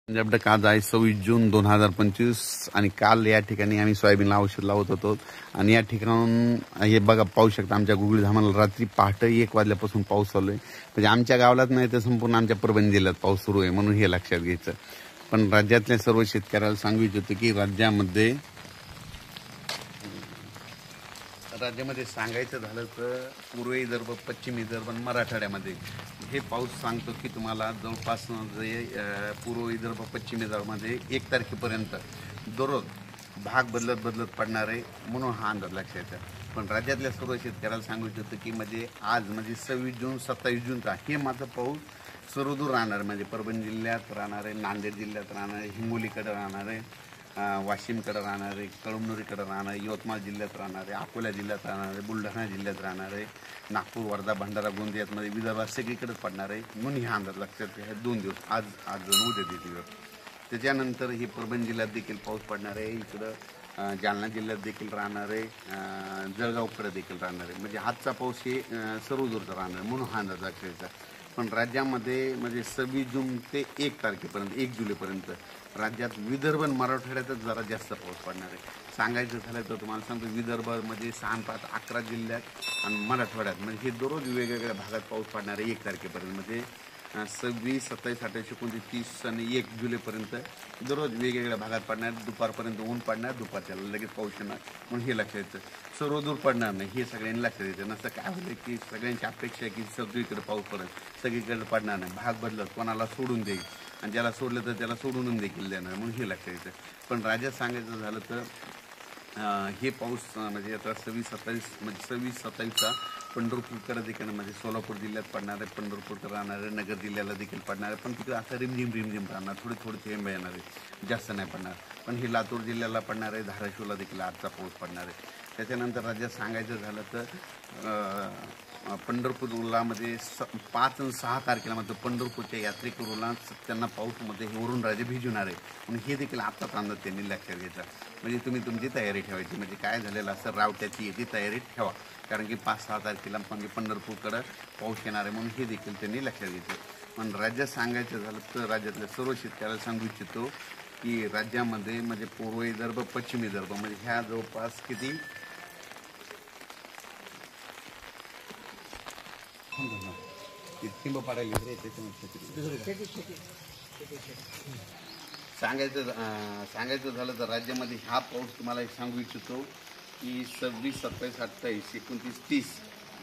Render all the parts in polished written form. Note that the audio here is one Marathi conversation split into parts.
पंजाब आज आहे 26 जून 2025 आणि काल या ठिकाणी आम्ही सोयाबीनला औषध लावत होतो आणि या ठिकाणून हे बघा पाहू शकता आमच्या गुगली धामाला रात्री पहाटे 1 वाजल्यापासून पाऊस चालू आहे। म्हणजे आमच्या गावालाच नाही तर संपूर्ण आमच्या परभणी जिल्ह्यात पाऊस सुरू आहे म्हणून हे लक्षात घ्यायचं। पण राज्यातल्या सर्व शेतकऱ्याला सांगू इच्छितो की राज्यामध्ये सांगायचं झालं तर पूर्व विदर्भ, पश्चिम विदर्भ आणि मराठवाड्यामध्ये हे पाऊस सांगतो की तुम्हाला जवळपास पूर्व विदर्भ, पश्चिम विदर्भामध्ये 1 तारखेपर्यंत दररोज भाग बदलत पडणार आहे म्हणून हा अंदाज लक्षात येतो। पण राज्यातल्या सर्व शेतकऱ्याला सांगू इच्छितो की म्हणजे आज म्हणजे 26 जून 27 जूनचा हे मात्र पाऊस सर्वदूर राहणार, म्हणजे परभणी जिल्ह्यात राहणार आहे, नांदेड जिल्ह्यात राहणार आहे, हिंगोलीकडे राहणार आहे, वाशिमकडे राहणार आहे, कळमनुरीकडे राहणार आहे, यवतमाळ जिल्ह्यात राहणार आहे, अकोला जिल्ह्यात राहणार आहे, बुलढाणा जिल्ह्यात राहणार आहे, नागपूर, वर्धा, भंडारा, गोंदियामध्ये विदर्भात सगळीकडेच पडणार आहे म्हणून हा अंदाज लक्षात घ्या। 2 दिवस आज उद्या देतील। त्याच्यानंतर ही परभणी जिल्ह्यात देखील पाऊस पडणार आहे, इकडं जालना जिल्ह्यात देखील राहणार आहे, जळगावकडे देखील राहणार आहे। म्हणजे आजचा पाऊस हे सर्व दूरचा राहणार आहे म्हणून हा अंदाज लक्षात। पण राज्यामध्ये म्हणजे 26 जून ते 1 तारखेपर्यंत 1 जुलैपर्यंत राज्यात विदर्भ आणि मराठवाड्यातच जरा जास्त पाऊस पडणार आहे। सांगायचं झालं तर तुम्हाला सांगतो विदर्भामध्ये 6-11 जिल्ह्यात आणि मराठवाड्यात म्हणजे हे दररोज वेगवेगळ्या भागात पाऊस पडणार आहे 1 तारखेपर्यंत। म्हणजे 26, 27, 28, 29, 30 आणि 1 जुलैपर्यंत दररोज वेगवेगळ्या भागात पडणार, दुपारपर्यंत ऊन पडणार, दुपारच्या लगेच पाऊस येणार म्हणून हे लक्षात येतं। सर्व दूर पडणार नाही हे सगळ्यांनी लक्षात येतं। नसतं काय होतं की सगळ्यांची अपेक्षा आहे की सगळीकडे पाऊस पडेल, सगळीकडे पडणार नाही, भाग बदलत कोणाला सोडून देईल आणि ज्याला सोडलं तर त्याला सोडून देखील देणार म्हणून हे लक्षात येतं। पण राज्यात सांगायचं झालं तर हे पाऊस म्हणजे आता 26-27 म्हणजे 26-27चा पंढरपूरकडे देखील म्हणजे सोलापूर जिल्ह्यात पडणार आहे, पंढरपूरकडे राहणार आहे, नगर जिल्ह्याला देखील पडणार आहे। पण तिकडे आता रिमझिम राहणार, थोडे थेंब येणार आहे, जास्त नाही पडणार। पण हे लातूर जिल्ह्याला पडणार आहे, धाराशिवला देखील आजचा पाऊस पडणार आहे। त्याच्यानंतर राज्यात सांगायचं झालं तर पंढरपूरला म्हणजे 5 आणि 6 तारखेला मात्र पंढरपूरच्या यात्रेकरूला त्यांना पाऊसमध्ये वरून राजे भिजवणार आहे म्हणून हे देखील आत्ताच अंदाज त्यांनी लक्षात घ्यायचा। म्हणजे तुम्ही तुमची तयारी ठेवायची, म्हणजे काय झालेलं असं रावट्याची याची तयारी ठेवा, कारण की 5-6 तारखेला म्हणजे पंढरपूरकडं पाऊस येणार आहे म्हणून हे देखील त्यांनी लक्षात घ्यायचं। पण राज्यात सांगायचं झालं तर राज्यातल्या सर्व शेतकऱ्याला सांगू इच्छितो की राज्यामध्ये म्हणजे पूर्व विदर्भ, पश्चिम विदर्भ म्हणजे ह्या जवळपास किती सांगायचं झालं तर राज्यामध्ये हा पाऊस तुम्हाला एक सांगू इच्छितो की 26, 27, 28, 29, 30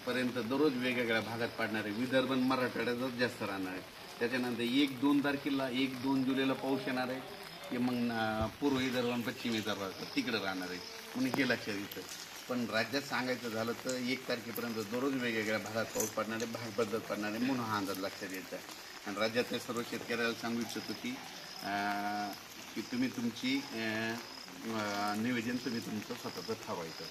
पर्यंत दररोज वेगवेगळ्या भागात पडणार आहे। विदर्भ आणि मराठवाड्यातच जास्त राहणार आहे। त्याच्यानंतर 1-2 तारखेला 1-2 जुलैला पाऊस येणार आहे की मग पूर्व विदर्भ आणि पश्चिम विदर्भ तिकडे राहणार आहे म्हणून हे लक्षात येतं। पण राज्यात सांगायचं झालं तर 1 तारखेपर्यंत दररोज वेगवेगळ्या भागात पाऊस पडणार आहे, भाग बदलत पडणार आहे म्हणून हा अंदाज लक्षात येत आहे। आणि राज्यातल्या सर्व शेतकऱ्याला सांगू इच्छितो की तुम्ही तुमची नियोजन तुम्ही तुमचं स्वतःचं ठरवायचं।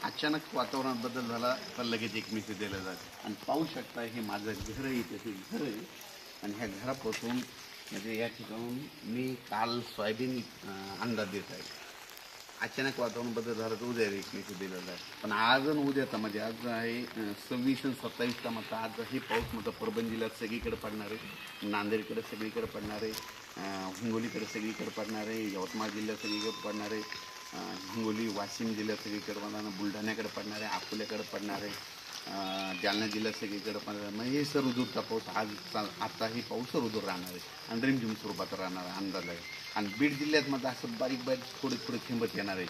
अचानक वातावरणात बदल झाला तर लगेच एक मेसेज दिला जातो आणि पाहू शकता हे माझं घर आहे, ते घर आहे आणि ह्या घरापासून म्हणजे या ठिकाणून मी काल सोयाबीन अंदाज देत आहे। अचानक वातावरण बदल झालं तर उद्या एक मेसेज दिलेला आहे। पण आज आणि उद्याचा म्हणजे आज आहे 26 आणि 27चा मात्र आज हे पाऊस मात्र परभणी जिल्ह्यात सगळीकडे पडणार आहे, नांदेडकडे सगळीकडे पडणार आहे, हिंगोलीकडे सगळीकडे पडणार आहे, यवतमाळ जिल्ह्यात सगळीकडे पडणार आहे, हिंगोली, वाशिम जिल्ह्यात सगळीकडे पडणार आहे, बुलढाण्याकडे पडणार आहे, अकोल्याकडे पडणार आहे, जालना जिल्ह्यात सगळीकडे पडणार आहे। म्हणजे हे सर्वदूरचा पाऊस आताही पाऊस सर्वदूर राहणार आहे आणि रिमझिम स्वरूपात राहणार अंदाज आहे। आणि बीड जिल्ह्यात मात्र असं बारीक थोडे थेंबत येणार आहे,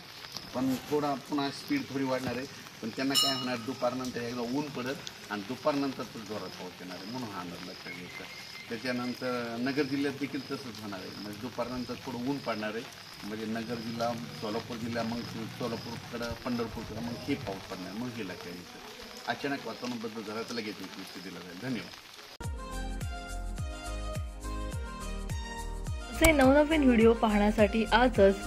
पण थोडा पुन्हा स्पीड थोडी वाढणार आहे। पण त्यांना काय होणार, दुपारनंतर एकदा ऊन पडत आणि दुपारनंतर तर जोरात पाऊस येणार आहे म्हणून हा अंदाज लक्षात घ्यायचा। त्याच्यानंतर नगर जिल्ह्यात देखील तसंच होणार आहे, म्हणजे दुपारनंतर थोडं ऊन पडणार आहे, म्हणजे नगर जिल्हा, सोलापूर जिल्हा, मग सोलापूरकडं, पंढरपूरकडं मग हे पाऊस पडणार मग हे लक्षात घ्यायचं। अचानक वातावरण बदल झाला तर लगेच एक दिला जाईल। धन्यवाद। असे नवनवीन व्हिडिओ पाहण्यासाठी आजच